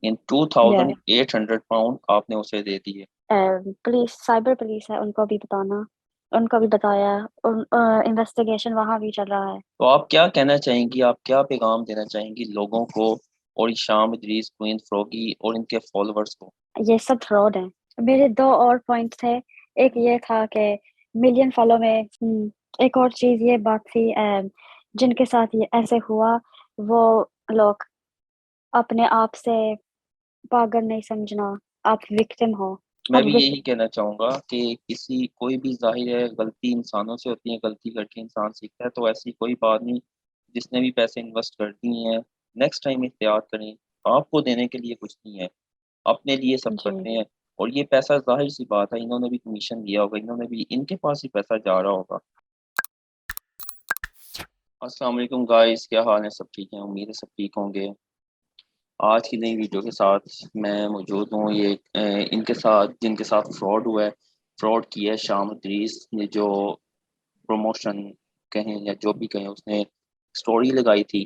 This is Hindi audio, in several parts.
इन या 2800 पाउंड आपने उसे दे दिए। पुलिस, साइबर पुलिस है, उनको भी बताना, उनको भी बताया। इन्वेस्टिगेशन वहां भी चल रहा है। तो आप क्या कहना चाहेंगी, आप क्या पैगाम देना चाहेंगी लोगों को और इशाम इदरीस, क्वीन फ्रॉगी और इनके फॉलोअर्स को? ये सब फ्रॉड है। मेरे दो और पॉइंट थे। एक ये था कि मिलियन फॉलो में एक और चीज ये बात थी, जिनके साथ ये ऐसे हुआ, वो लोग अपने आप से पागल नहीं समझना, आप विक्टिम हो। मैं और भी यही कहना चाहूंगा कि किसी कोई भी, जाहिर है गलती इंसानों से होती है, गलती करके इंसान सीखता है, तो ऐसी कोई बात नहीं। जिसने भी पैसे इन्वेस्ट कर दिए हैं, नेक्स्ट टाइम एहतियात करें। आपको देने के लिए कुछ नहीं है, अपने लिए सब जी। करते हैं। और ये पैसा, जाहिर सी बात है, इन्होंने भी कमीशन दिया होगा, इन्होंने भी, इनके पास ही पैसा जा रहा होगा। अस्सलाम वालेकुम गाइस, क्या हाल है? सब ठीक है? उम्मीद है सब ठीक होंगे। आज की नई वीडियो के साथ मैं मौजूद हूँ। ये इनके साथ, जिनके साथ फ्रॉड हुआ है, फ्रॉड किया है शाम इदरीस ने, जो प्रमोशन कहें या जो भी कहें, उसने स्टोरी लगाई थी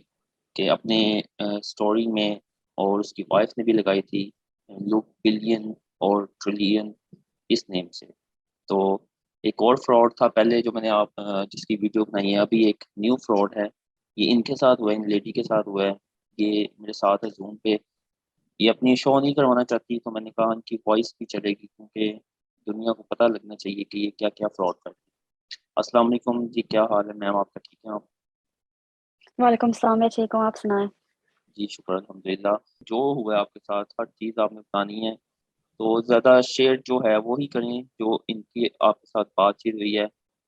कि अपने स्टोरी में, और उसकी वाइफ ने भी लगाई थी, लुक बिलियन और ट्रिलियन, इस नेम से। तो एक और फ्रॉड था पहले जो मैंने जिसकी वीडियो बनाई है, अभी एक न्यू फ्रॉड है। ये इनके साथ हुआ है, इन लेडी के साथ हुआ है। ये मेरे साथ है जूम पे। ये अपनी शो नहीं करवाना चाहती, तो मैंने कहा इनकी वॉइस भी चलेगी, क्योंकि दुनिया को पता लगना चाहिए कि ये क्या क्या फ्रॉड करती है। अस्सलाम वालेकुम जी, क्या हाल है मैम आपका? ठीक है आप? वालेकुम सलाम, मैं ठीक हूँ, आप सुनाएं। जी शुक्र अल्हम्दुलिल्लाह। जो हुआ है आपके साथ, हर चीज़ आपने बतानी है, तो ज़्यादा शेयर जो है वो ही करें जो इनकी आपके साथ बातचीत हुई है।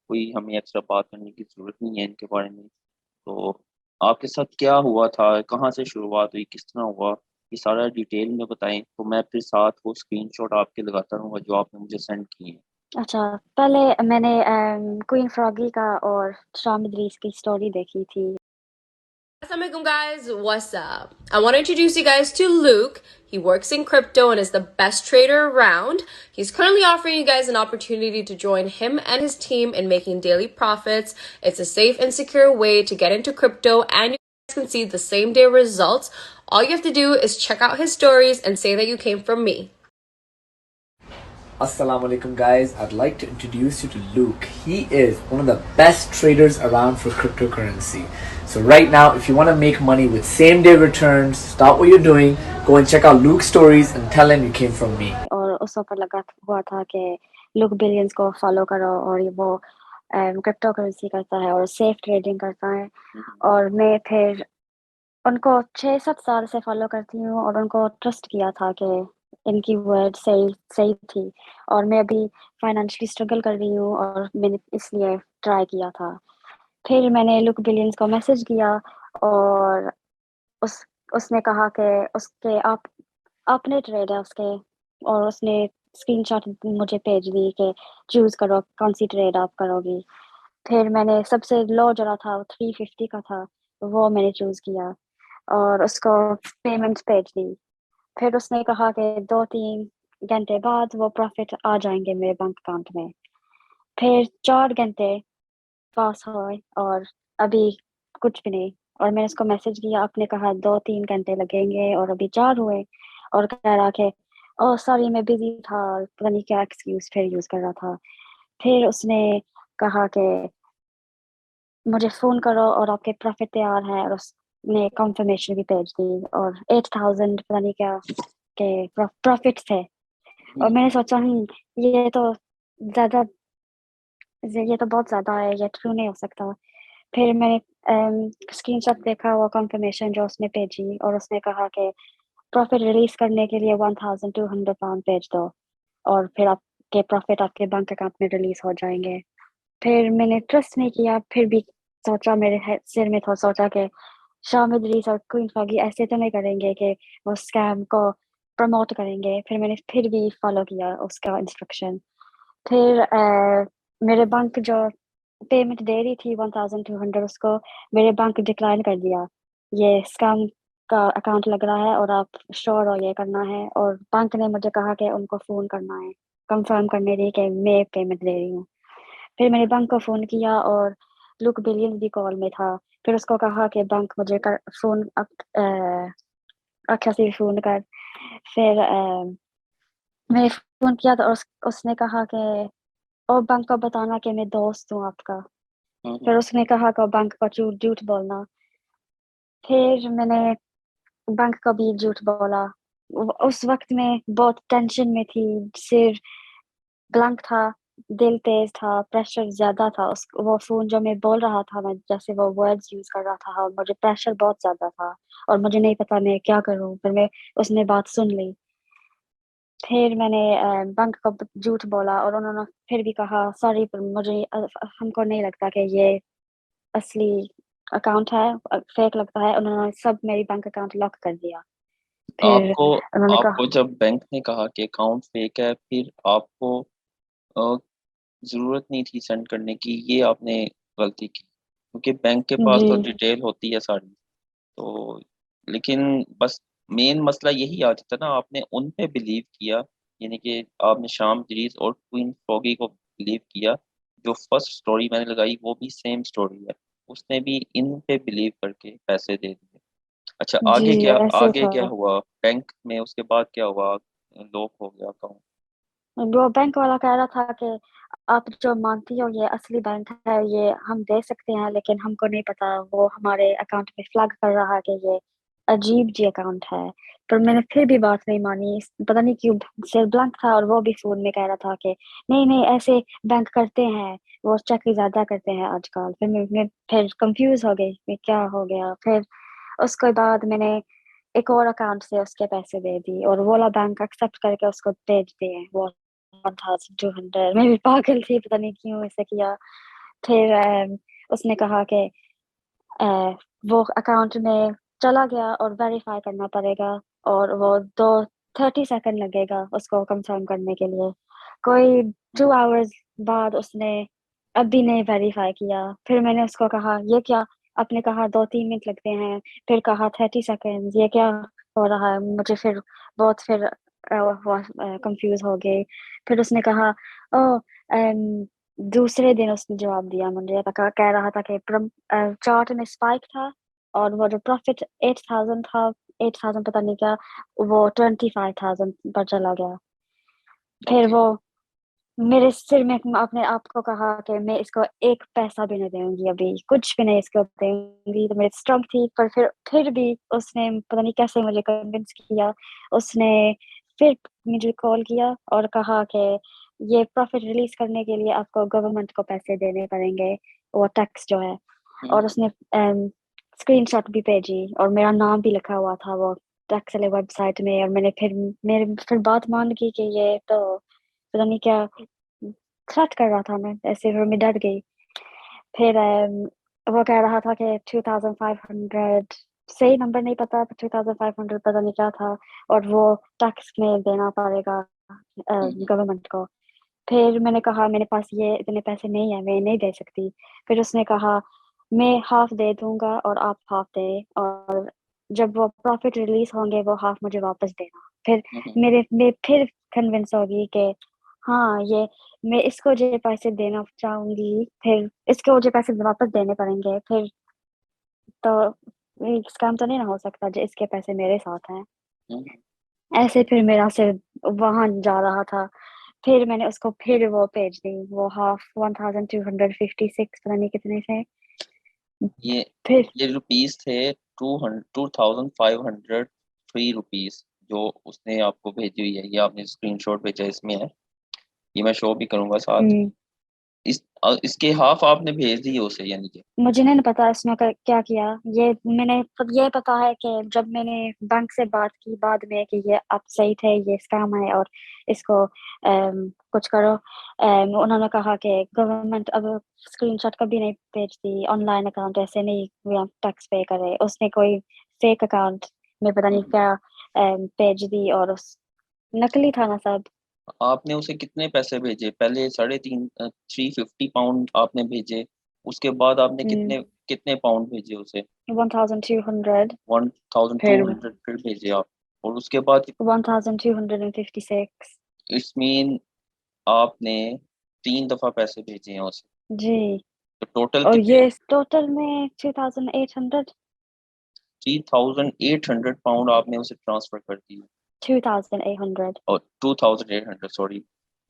कोई हमें एक्स्ट्रा बात करने की ज़रूरत नहीं है इनके बारे में। तो आपके साथ क्या हुआ था, कहाँ से शुरुआत हुई, किस तरह हुआ, ये सारा डिटेल में बताएं, तो मैं फिर साथ वो स्क्रीनशॉट आपके लगाता रहूँगा जो आपने मुझे सेंड किए हैं। अच्छा, पहले मैंने क्वीन फ्रॉगी का और शाम इदरीस की स्टोरी देखी थी। Assalamualaikum guys, what's up? I want to introduce you guys to Luke. He works in crypto and is the best trader around. He's currently offering you guys an opportunity to join him and his team in making daily profits. It's a safe and secure way to get into crypto, and you guys can see the same day results. All you have to do is check out his stories and say that you came from me. Assalamu alaikum guys, I'd like to introduce you to Luke. He is one of the best traders around for cryptocurrency. So right now, if you want to make money with same day returns, stop what you're doing, go and check out Luke's stories and tell him you came from me. और उस पर लगा हुआ था कि लुक बिलियंस को फॉलो करो, और ये वो क्रिप्टो करेंसी करता है और सेफ ट्रेडिंग करता है। और मैं फिर उनको 6-7 साल से फॉलो करती हूँ और उनको ट्रस्ट किया था कि इनकी वर्ड सही सही थी। और मैं अभी फाइनेंशियली स्ट्रगल कर रही हूँ और मैंने इसलिए ट्राई किया था। फिर मैंने लुक बिलियंस को मैसेज किया, और उस उसने कहा कि उसके आप अपने ट्रेड है उसके, और उसने स्क्रीनशॉट मुझे भेज दी कि चूज़ करो कौन सी ट्रेड आप करोगी। फिर मैंने सबसे लो जरा था, वो 350 का था, वो मैंने चूज़ किया और उसको पेमेंट भेज दी। फिर उसने कहा कि 2-3 घंटे बाद वो प्रॉफ़िट आ जाएँगे मेरे बैंक अकाउंट में। फिर 4 घंटे पास हुए और अभी कुछ भी नहीं। और मैंने उसको मैसेज किया, आपने कहा 2-3 घंटे लगेंगे और अभी 4 हुए। और कह रहा कि ओह सॉरी मैं बिज़ी था, पता नहीं क्या एक्सक्यूज़ फिर यूज़ कर रहा था। फिर उसने कहा कि मुझे फ़ोन करो और आपके प्रॉफ़िट तैयार है, और उसने कन्फर्मेशन भी भेज दी और 8000 पता नहीं क्या के प्रॉफ़िट थे। और जी। मैंने सोचा ये तो ज़्यादा ये तो बहुत ज़्यादा है, ये ट्रू नहीं हो सकता। फिर मैंने स्क्रीनशॉट देखा, वो कन्फर्मेशन जो उसने भेजी, और उसने कहा कि प्रॉफ़िट रिलीज़ करने के लिए 1200 पाउंड भेज दो, और फिर आपके प्रॉफ़िट आपके बैंक अकाउंट में रिलीज़ हो जाएँगे। फिर मैंने ट्रस्ट नहीं किया, फिर भी सोचा, मेरे सिर में था, सोचा कि शामिद रीस और क्वीन फ्रॉगी ऐसे तो नहीं करेंगे कि वो स्कैम को प्रमोट करेंगे। फिर मैंने फिर भी फॉलो किया उसका इंस्ट्रक्शन। फिर मेरे बैंक जो पेमेंट दे रही थी 1200, उसको मेरे बैंक डिक्लाइन कर दिया। ये स्कैम का अकाउंट लग रहा है और आप श्योर हो ये करना है, और बैंक ने मुझे कहा कि उनको फ़ोन करना है, कंफर्म करने लिए कि मैं पेमेंट दे रही हूँ। फिर मैंने बैंक को फ़ोन किया और लुक बिलियन भी कॉल में था। फिर उसको कहा कि बैंक मुझे कर फ़ोन अ, अक्षय से फ़ोन कर। फिर मैंने फ़ोन किया तो उसने कहा कि और बैंक को बताना कि मैं दोस्त हूँ आपका। फिर उसने कहा कि बैंक को झूठ बोलना। फिर मैंने बैंक को भी झूठ बोला। उस वक़्त मैं बहुत टेंशन में थी, सिर ब्लैंक था, दिल तेज़ था, प्रेशर ज़्यादा था। वो फ़ोन जो मैं बोल रहा था, मैं जैसे वो वर्ड्स यूज़ कर रहा था और मुझे प्रेशर बहुत ज़्यादा था और मुझे नहीं पता मैं क्या करूँ? फिर उसने बात सुन ली। फिर मैंने बैंक को झूठ बोला और उन्होंने फिर भी कहा सॉरी पर मुझे हमको नहीं लगता कि ये असली अकाउंट है, फेक लगता है। उन्होंने सब मेरी बैंक अकाउंट लॉक कर दिया। फिर आपको उन्होंने कहा आपको जब बैंक ने कहा कि अकाउंट फेक है, फिर आपको अ, ज़रूरत नहीं थी सेंड करने की, ये आपने गलती की, क्योंकि बैंक के पास जी, तो डिटेल होती है सारी। तो लेकिन बस मेन मसला यही आ जाता है ना, आपने उन पे बिलीव किया, यानी कि आपने शाम दरीज और क्वीन फ्रॉगी को बिलीव किया। जो फर्स्ट स्टोरी मैंने लगाई वो भी सेम स्टोरी है, उसने भी इन पे बिलीव करके पैसे दे दिए। अच्छा, जी, ऐसे आगे था। क्या हुआ बैंक में? उसके बाद क्या हुआ? लॉक हो गया अकाउंट? वो बैंक वाला कह रहा था कि आप जो मानती हो ये असली बैंक है, ये हम दे सकते हैं, लेकिन हमको नहीं पता वो हमारे अकाउंट में फ्लैग कर रहा है कि ये अजीब जी अकाउंट है। पर मैंने फिर भी बात नहीं मानी, पता नहीं क्यों सिर ब्लैंक था और वो भी फ़ोन में कह रहा था कि नहीं, ऐसे बैंक करते हैं, वो चेक ज़्यादा करते हैं आजकल। मैं फिर कन्फ्यूज़ हो गई, मैं क्या हो गया? फिर उसके बाद मैंने एक और अकाउंट से उसके पैसे दे दी और वो वाला बैंक एक्सेप्ट करके उसको भेज दिए वो 1200। मैं भी पागल थी, पता नहीं क्यों ऐसा किया। फिर उसने कहा कि अ, वो अकाउंट में चला गया और वेरीफाई करना पड़ेगा और वो 2 30 सेकंड लगेगा उसको कंफर्म करने के लिए। कोई 2 आवर्स बाद उसने अभी नहीं वेरीफाई किया। फिर मैंने उसको कहा, "ये क्या? आपने कहा 2-3 मिनट लगते हैं, फिर कहा 30 सेकंड्स, ये क्या हो रहा है?" मुझे फिर बहुत फिर कन्फ्यूज़ हो गई। फिर उसने कहा, "ओह! दूसरे दिन उसने जवाब दिया मुझे, कह रहा था कि चार्ट में स्पाइक था और वो जो प्रॉफ़िट 8000 था, 8000 पता नहीं क्या, वो 25,000 पर चला गया। फिर ओके। वो मेरे सिर में अपने आप को कहा कि मैं इसको 1 पैसा भी नहीं दूँगी अभी, कुछ भी नहीं इसको दूँगी। तो मैं स्ट्रॉन्ग थी, पर फिर भी उसने पता नहीं कैसे मुझे कन्विंस किया। उसने फिर मुझे कॉल किया और कहा कि ये प्रॉफ़िट रिलीज़ करने के लिए आपको गवर्नमेंट को पैसे देने पड़ेंगे, वो टैक्स जो है। और उसने स्क्रीनशॉट भी भेजी और मेरा नाम भी लिखा हुआ था वो टैक्स वाले वेबसाइट में और मेरे फिर बात मान ली कि ये तो पता नहीं क्या थ्रेट कर रहा था। मैं ऐसे फिर मैं डर गई। फिर वो कह रहा था कि 2500 सही नंबर नहीं पता, 2500 पता नहीं क्या था और वो टैक्स में देना पड़ेगा गवर्नमेंट को। फिर मैंने कहा मेरे पास ये इतने पैसे नहीं है, मैं नहीं दे सकती। फिर उसने कहा मैं हाफ़ दे दूँगा और आप हाफ़ दें और जब वो प्रॉफ़िट रिलीज़ होंगे वो हाफ़ मुझे वापस देना। फिर मैं फिर कन्विंस हो गई कि हाँ, ये मैं इसको ये पैसे देना चाहूँगी, फिर इसको मुझे पैसे वापस देने पड़ेंगे, फिर तो ये स्कैम तो नहीं ना हो सकता जो इसके पैसे मेरे साथ हैं। ऐसे फिर मेरा सिर वहाँ जा रहा था। फिर मैंने उसको फिर वो भेज दी, वो हाफ़ 1256 पता नहीं कितने थे। ये फिर ये रुपीस थे 2503 रुपीस जो उसने आपको भेजी हुई है, ये आपने स्क्रीनशॉट भेजा इसमें है, ये मैं शो भी करूंगा साथ। हुँ। इसके हाफ आपने भेज दिए उसे, यानी कि मुझे नहीं पता इसने क्या किया। ये मैंने ये पता है कि जब मैंने बैंक से बात की बाद में कि ये आप सही थे, ये स्कैम है और इसको कुछ करो। उन्होंने कहा कि गवर्नमेंट अब स्क्रीनशॉट कभी नहीं भेजती, ऑनलाइन अकाउंट ऐसे नहीं या टैक्स पे करे। उसने कोई फेक अकाउंट में पता नहीं क्या भेज दी और उस नकली था ना सब। आपने उसे कितने पैसे भेजे? पहले 350 पाउंड आपने भेजे, उसके बाद आपने हुँ, कितने कितने पाउंड भेजे उसे? 1200 फिर 1200 फिर भेजे आप, और उसके बाद 1256 इट्स मीन आपने 3 दफा पैसे भेजे हैं उसे, जी। तो टोटल और कितने? ये टोटल में 2800। 3800 पाउंड आपने उसे ट्रांसफर कर दिए। 2,800. और 2800 सॉरी,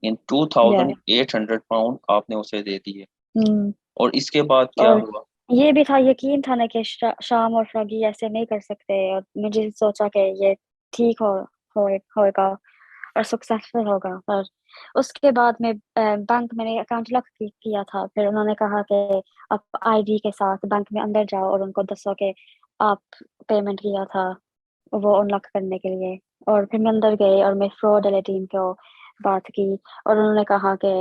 इन Yeah. 2800 पाउंड आपने उसे दे दिए। हम्म। और इसके बाद क्या और हुआ? ये भी था, यकीन था ना कि शाम और फ्रॉगी ऐसे नहीं कर सकते, और मुझे सोचा कि ये ठीक होएगा और सक्सेसफुल होगा। पर उसके बाद में बैंक मैंने अकाउंट लॉक किया था। फिर उन्होंने कहा कि आप आईडी के साथ बैंक में अंदर जाओ और उनको दसो कि आप पेमेंट किया था, वो अनलॉक करने के लिए। और फिर मैं अंदर गई और मैं फ्रॉड वाले टीम को बात की, और उन्होंने कहा कि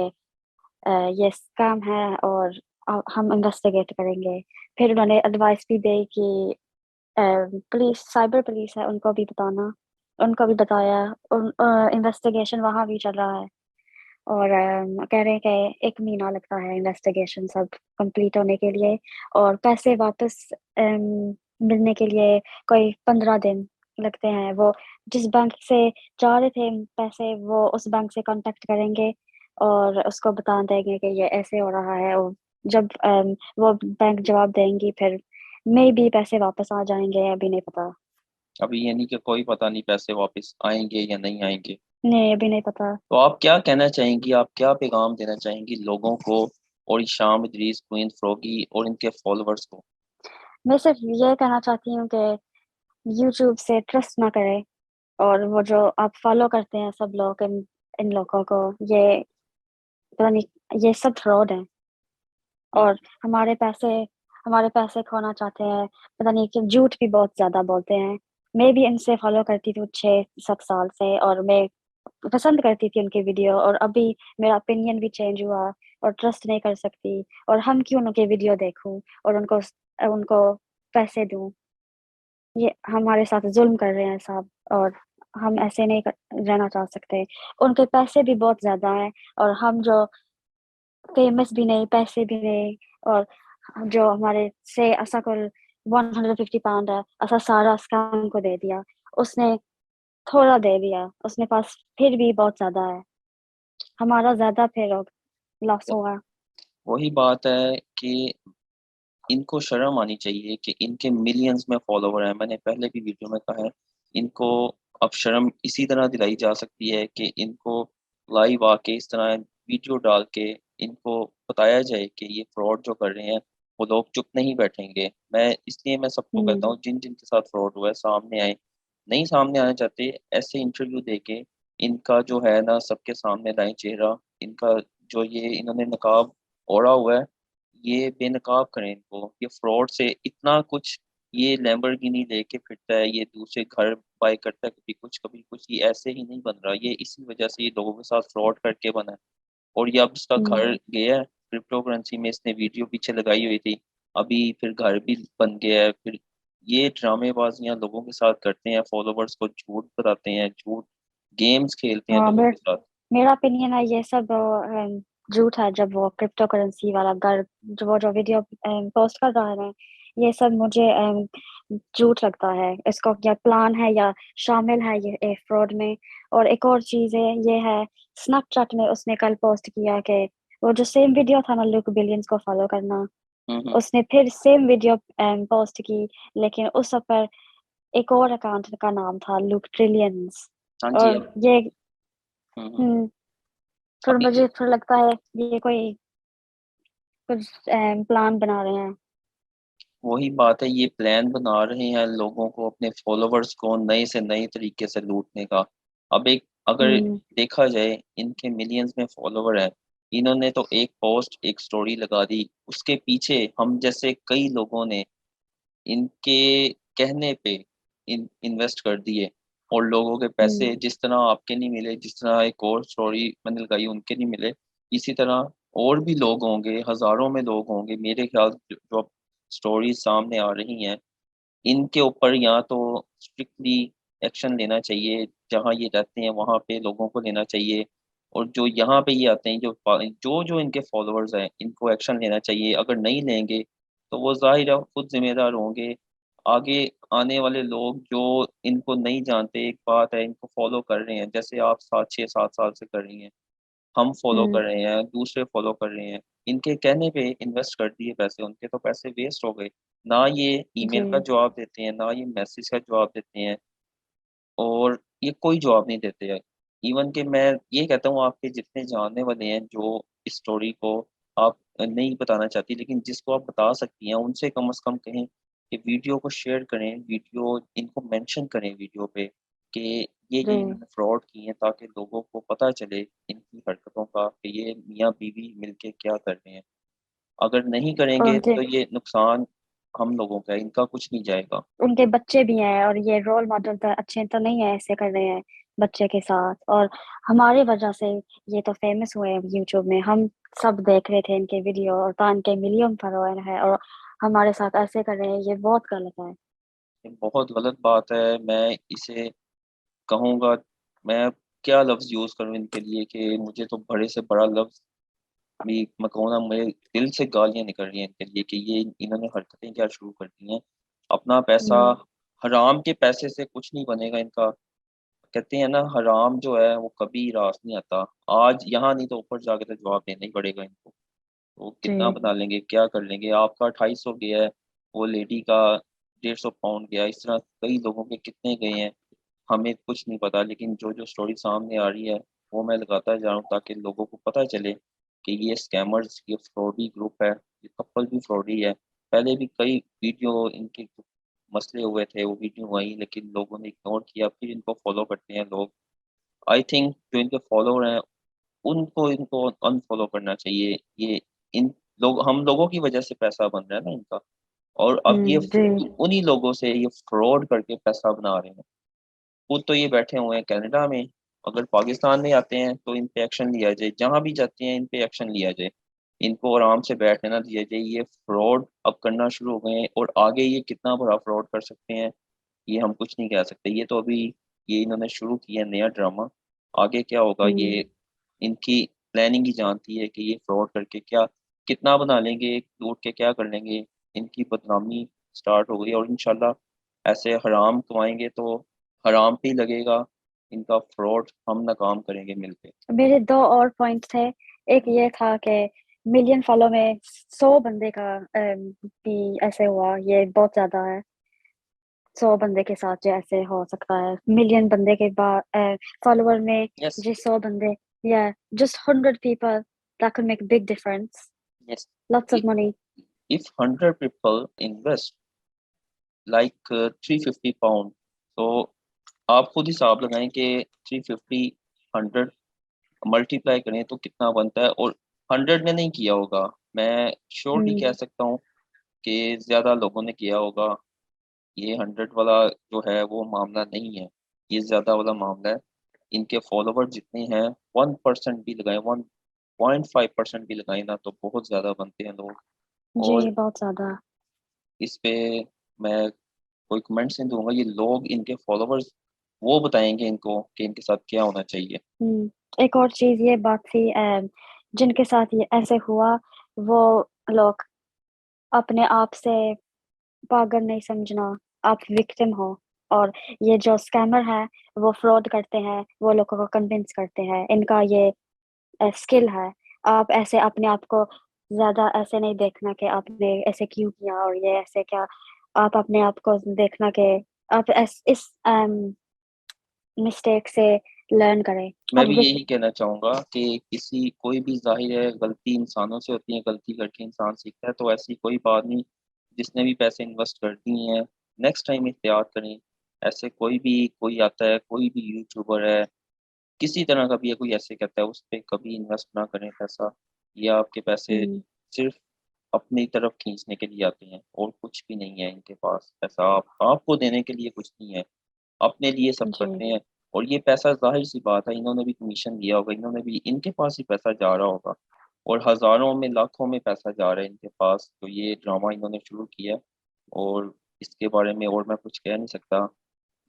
ये स्कैम है और हम इन्वेस्टिगेट करेंगे। फिर उन्होंने एडवाइस भी दी कि पुलिस, साइबर पुलिस है, उनको भी बताना। उनको भी बताया। इन्वेस्टिगेशन वहाँ भी चल रहा है, और कह रहे हैं कि 1 महीना लगता है इन्वेस्टिगेशन सब कंप्लीट होने के लिए, और पैसे वापस मिलने के लिए कोई 15 दिन लगते हैं। वो जिस बैंक से जा रहे थे पैसे, वो उस बैंक से कांटेक्ट करेंगे और उसको बता देंगे कि ये ऐसे हो रहा है, और जब वो बैंक जवाब देंगी, फिर मे बी पैसे वापस आ जाएंगे, अभी नहीं पता। अभी यानी कि कोई पता नहीं पैसे वापस आएंगे या नहीं आएंगे। नहीं, अभी नहीं पता। तो आप क्या कहना चाहेंगी, आप क्या पैगाम देना चाहेंगी लोगों को, और शाम इदरीस, क्वीन फ्रॉगी और इनके फॉलोअर्स को? मैं सिर्फ ये कहना चाहती हूँ कि यूट्यूब से ट्रस्ट ना करें, और वो जो आप फॉलो करते हैं सब लोग, इन इन लोगों को, ये पता नहीं, ये सब फ्रॉड है, और हमारे पैसे खोना चाहते हैं। पता नहीं कि झूठ भी बहुत ज्यादा बोलते हैं। मैं भी इनसे फॉलो करती थी 6-7 साल से, और मैं पसंद करती थी उनके वीडियो, और अभी मेरा ओपिनियन भी चेंज हुआ, और ट्रस्ट नहीं कर सकती। और हम क्यों उनके वीडियो देखूं और उनको उनको पैसे दूं? ये हमारे साथ जुल्म कर रहे हैं साहब, और हम ऐसे नहीं रहना चाह सकते। उनके पैसे भी बहुत ज्यादा हैं, और हम जो फेमस भी नहीं, पैसे भी नहीं, और जो हमारे से असा को 150 पाउंड है, असा सारा स्कैम को दे दिया। उसने थोड़ा दे दिया, उसने पास फिर भी बहुत ज्यादा है, हमारा ज्यादा फिर लॉस हुआ। वही बात है कि इनको शर्म आनी चाहिए कि इनके मिलियंस में फॉलोवर हैं। मैंने पहले भी वीडियो में कहा है, इनको अब शर्म इसी तरह दिलाई जा सकती है कि इनको लाइव आके इस तरह वीडियो डाल के इनको बताया जाए कि ये फ्रॉड जो कर रहे हैं, वो लोग चुप नहीं बैठेंगे। मैं सबको कहता हम्म। हूँ, जिन जिनके साथ फ्रॉड हुआ है सामने आए। नहीं सामने आना चाहते, ऐसे इंटरव्यू देके इनका जो है ना सबके सामने लाएं चेहरा इनका। जो ये इन्होंने नकाब ओढ़ा हुआ है, ये बेनकाब करें इनको। ये फ्रॉड से इतना कुछ, ये लैम्बोर्गिनी लेके फिरता है, ये दूसरे घर बाय करता है, कभी कुछ, ये ऐसे ही नहीं बन रहा। ये इसी वजह से ये लोगों के साथ फ्रॉड करके बना है। और ये अब इसका हम्म। घर गया है क्रिप्टो करेंसी में, इसने वीडियो पीछे लगाई हुई थी, अभी फिर घर भी बन गया है। फिर ये ड्रामेबाजियां लोगों के साथ करते हैं, फॉलोवर्स को झूठ बताते हैं, झूठ गेम्स खेलते हैं हाँ, लोगों के साथ। मेरा ओपिनियन है ये सब झूठ है। जब वो क्रिप्टो करेंसी वाला घर, जो वीडियो पोस्ट कर रहा है, ये सब मुझे झूठ लगता है। इसको या प्लान है या शामिल है ये फ्रॉड में। और एक और चीज है, ये है स्नैपचैट में उसने कल पोस्ट किया कि वो जो सेम वीडियो था ना, लुक बिलियंस को फॉलो करना, हम्म। उसने फिर सेम वीडियो पोस्ट की, लेकिन उस पर एक और अकाउंट का नाम था लुक ट्रिलियंस। हाँ जी। और ये हम्म। हम्म फिर अभी मुझे फिर लगता है ये कोई कुछ प्लान बना रहे हैं। वही बात है, ये प्लान बना रहे हैं लोगों को, अपने फॉलोवर्स को नए से नए तरीके से लूटने का। अब एक अगर हम्म। देखा जाए, इनके मिलियंस में फॉलोवर हैं। इन्होंने तो एक पोस्ट, एक स्टोरी लगा दी, उसके पीछे हम जैसे कई लोगों ने इनके कहने पे इन्वेस्ट कर दिए, और लोगों के पैसे हम्म। जिस तरह आपके नहीं मिले, जिस तरह एक और स्टोरी मैंने लगाई उनके नहीं मिले, इसी तरह और भी लोग होंगे, हजारों में लोग होंगे मेरे ख्याल। जो स्टोरीज सामने आ रही हैं, इनके ऊपर या तो स्ट्रिक्टली एक्शन लेना चाहिए, जहाँ ये रहते हैं वहाँ पे लोगों को लेना चाहिए। और जो यहाँ पे ये आते हैं, जो जो इनके फॉलोअर्स हैं, इनको एक्शन लेना चाहिए। अगर नहीं लेंगे तो वो जाहिर है खुद जिम्मेदार होंगे। आगे आने वाले लोग जो इनको नहीं जानते, एक बात है, इनको फॉलो कर रहे हैं, जैसे आप 7 6 7 साल से कर रही हैं, हम फॉलो हम्म। कर रहे हैं, दूसरे फॉलो कर रहे हैं, इनके कहने पे इन्वेस्ट कर दिए पैसे, उनके तो पैसे वेस्ट हो गए। ना ये ईमेल का जी। जवाब देते हैं, ना ये मैसेज का जवाब देते हैं। और ये कोई जवाब नहीं देते हैं। इवन कि मैं ये कहता हूँ, आपके जितने जानने वाले हैं जो इस स्टोरी को आप नहीं बताना चाहती, लेकिन जिसको आप बता सकती हैं, उनसे कम से कम कहें कि वीडियो को शेयर करें, वीडियो इनको मेंशन करें वीडियो पे कि ये जी, इन्होंने फ्रॉड किए हैं, ताकि लोगों को पता चले इनकी हरकतों का कि ये मियाँ बीवी मिलके क्या कर रहे हैं। अगर नहीं करेंगे उनके तो ये नुकसान हम लोगों का है, इनका कुछ नहीं जाएगा। उनके बच्चे भी हैं और ये रोल मॉडल तो अच्छे तो नहीं है, ऐसे कर रहे हैं बच्चे के साथ। और हमारी वजह से ये तो फेमस हुए हैं यूट्यूब में, हम सब देख रहे थे इनके वीडियो और तो इनके मिलियन फॉलोअर है, और हमारे साथ ऐसे कर रहे हैं, ये बहुत गलत है। ये बहुत गलत बात है। मैं इसे कहूँगा, मैं क्या लफ्ज़ यूज़ करूँ इनके लिए कि मुझे तो बड़े से बड़ा लफ्ज़ भी मैं कहूँ ना, मेरे दिल से गालियाँ निकल रही हैं इनके लिए कि ये इन्होंने हरकतें क्या शुरू कर दी हैं। अपना पैसा, हम्म, हराम के पैसे से कुछ नहीं बनेगा इनका। कहते हैं ना, हराम जो है वो कभी रास नहीं आता। आज यहाँ नहीं तो ऊपर जाके तो जवाब देना ही पड़ेगा इनको। तो कितना जी, बना लेंगे, क्या कर लेंगे? आपका 250 गया है, वो लेडी का 150 पाउंड गया, इस तरह कई लोगों के कितने गए हैं, हमें कुछ नहीं पता। लेकिन जो स्टोरी सामने आ रही है वो मैं लगाता जा रहा हूँ, ताकि लोगों को पता चले कि ये स्कैमर्स, ये फ्रॉडी ग्रुप है, ये कपल भी फ्रॉडी है। पहले भी कई वीडियो इनके मसले हुए थे, वो वीडियो आई, लेकिन लोगों ने इग्नोर किया, फिर इनको फॉलो करते हैं लोग। आई थिंक जो इनके फॉलोअर हैं, उनको इनको अनफॉलो करना चाहिए। ये इन लोग, हम लोगों की वजह से पैसा बन रहा है ना इनका, और अब ये जी, उन्हीं लोगों से ये फ्रॉड करके पैसा बना रहे हैं। खुद तो ये बैठे हुए हैं कनाडा में, अगर पाकिस्तान में आते हैं तो इन पे एक्शन लिया जाए, जहाँ भी जाते हैं इन पे एक्शन लिया जाए, इनको आराम से बैठने ना दिया जाए। ये फ्रॉड अब करना शुरू हो गए हैं, और आगे ये कितना बड़ा फ्रॉड कर सकते हैं ये हम कुछ नहीं कह सकते। ये तो अभी ये इन्होंने शुरू किया नया ड्रामा, आगे क्या होगा हम्म, ये इनकी प्लानिंग ही जानती है कि ये फ्रॉड करके क्या कितना बना लेंगे, लूट के क्या कर लेंगे। इनकी बदनामी स्टार्ट हो गई, और इंशाल्लाह ऐसे हराम कमाएंगे तो हराम पे ही लगेगा इनका फ्रॉड, हम नाकाम करेंगे मिलके। मेरे दो और पॉइंट थे। एक ये था कि मिलियन फॉलो में 100 बंदे का भी ऐसे हुआ, ये बहुत ज्यादा है। 100 बंदे के साथ जो ऐसे हो सकता है, मिलियन बंदे के बाद फॉलोअर में यस, जो 100 बंदे, या just 100 people, that could make a big difference, yes. lots of money। If 100 people invest like 350 pound, तो आप खुद हिसाब लगाएं कि 350 100 मल्टीप्लाई करें तो कितना बनता है। और 100 ने नहीं किया होगा, मैं श्योरली कह हम्म, सकता हूँ कि ज़्यादा लोगों ने किया होगा। ये 100 वाला जो है वो मामला नहीं है, ये ज़्यादा वाला मामला है। इनके फॉलोवर जितने हैं, 1% भी लगाए, 1.5% भी लगाए ना, तो बहुत ज़्यादा बनते हैं लोग। जी, और बहुत ज्यादा। इस पे मैं कोई कमेंट्स नहीं दूंगा, ये लोग इनके फॉलोवर्स वो बताएंगे इनको कि इनके साथ क्या होना चाहिए। एक और चीज ये बात थी, जिनके साथ ये ऐसे हुआ, वो लोग अपने आप से पागल नहीं समझना, आप विक्टिम हो। और ये जो स्कैमर है, वो फ्रॉड करते हैं, वो लोगों को कन्विंस करते हैं, इनका ये स्किल है। आप ऐसे अपने आप को ज्यादा ऐसे नहीं देखना कि आपने ऐसे क्यों किया और ये ऐसे क्या। आप अपने आप को देखना कि आप इस मिस्टेक से लर्न करें। मैं अब भी यही कहना चाहूंगा कि किसी कोई भी, जाहिर है गलती इंसानों से होती है, गलती करके इंसान सीखता है, तो ऐसी कोई बात नहीं। जिसने भी पैसे इन्वेस्ट कर दिए हैं, नेक्स्ट टाइम एहतियात करें। ऐसे कोई भी कोई आता है, कोई भी यूट्यूबर है, किसी तरह का भी है, कोई ऐसे कहता है, उस पे कभी इन्वेस्ट ना करें पैसा। ये आपके पैसे हम्म, सिर्फ अपनी तरफ खींचने के लिए आते हैं, और कुछ भी नहीं है इनके पास। पैसा आपको देने के लिए कुछ नहीं है, अपने लिए सब जी, करते हैं। और ये पैसा, जाहिर सी बात है, इन्होंने भी कमीशन दिया होगा, इन्होंने भी, इनके पास ही पैसा जा रहा होगा, और हजारों में लाखों में पैसा जा रहा है इनके पास। तो ये ड्रामा इन्होंने शुरू किया, और इसके बारे में और मैं कुछ कह नहीं सकता।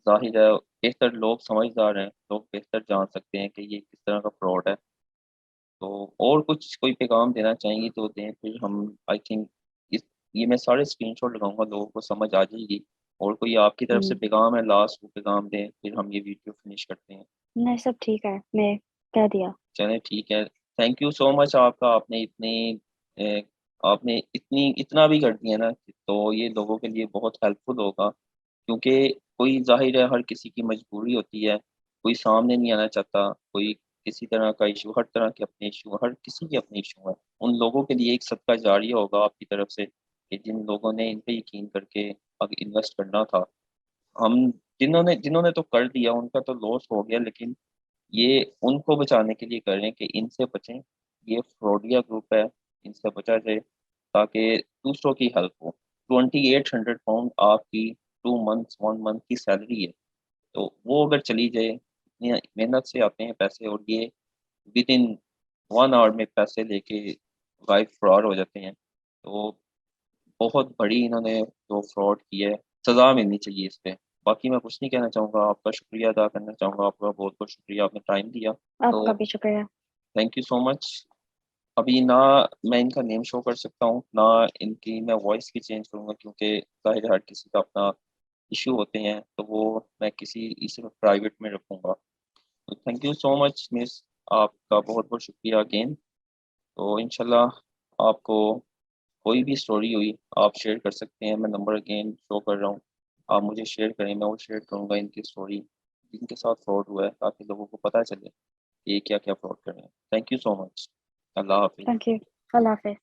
जाहिर है बेहतर लोग समझदार हैं, लोग बेहतर जान सकते हैं कि ये किस तरह का फ्रॉड है। तो और कुछ कोई पैगाम देना चाहेंगी तो दें, फिर हम, आई थिंक इस ये मैं सारे स्क्रीनशॉट लगाऊंगा, लोगों को समझ आ जाएगी। और कोई आपकी तरफ से हम्म। पैगाम है लास्ट, वो पैगाम दें, फिर हम ये वीडियो फिनिश करते हैं। नहीं, सब ठीक है, मैं कह दिया। चलें, ठीक है। थैंक यू सो मच आपका, आपने इतना भी कर दिया ना, तो ये लोगों के लिए बहुत हेल्पफुल होगा। क्योंकि कोई जाहिर है हर किसी की मजबूरी होती है, कोई सामने नहीं आना चाहता, कोई किसी तरह का इशू, हर तरह के अपने इशू, हर किसी के अपने इशू है। उन लोगों के लिए एक सदका जारिया होगा आपकी तरफ से कि जिन लोगों ने इन पे यकीन करके अब इन्वेस्ट करना था। हम जिन्होंने जिन्होंने तो कर दिया उनका तो लॉस हो गया, लेकिन ये उनको बचाने के लिए कर रहे हैं कि इनसे बचें। ये फ्रॉडिया ग्रुप है, इनसे बचा जाए ताकि दूसरों की हेल्प हो। 2800 पाउंड आपकी 2 मंथ्स 1 मंथ की सैलरी है, तो वो अगर चली जाए, इतनी मेहनत से आते हैं पैसे और ये विद इन 1 आवर में पैसे लेके गायब फरार हो जाते हैं। तो बहुत बड़ी इन्होंने जो फ्रॉड की है, सज़ा मिलनी चाहिए इस पे। बाकी मैं कुछ नहीं कहना चाहूँगा, आपका शुक्रिया अदा करना चाहूँगा, आपका बहुत-बहुत शुक्रिया, आपने टाइम दिया। आपका तो भी शुक्रिया। Thank you so much. अभी ना मैं इनका नेम शो कर सकता हूँ, ना इनकी मैं वॉइस भी चेंज करूँगा क्योंकि ज़ाहिर है हर किसी का अपना इश्यू होते हैं, तो वो मैं किसी इसे प्राइवेट में रखूँगा। तो thank you so much miss, आपका बहुत-बहुत शुक्रिया अगेन। तो इंशाल्लाह आपको कोई भी स्टोरी हुई आप शेयर कर सकते हैं, मैं नंबर अगेन शो कर रहा हूँ। आप मुझे शेयर करें, मैं वो शेयर करूँगा इनकी स्टोरी, जिनके साथ फ्रॉड हुआ है, ताकि लोगों को पता चले कि ये क्या-क्या फ्रॉड कर रहे हैं। Thank you so much. Allah हाफ़िज़। Thank you. अल्लाह हाफ़िज़।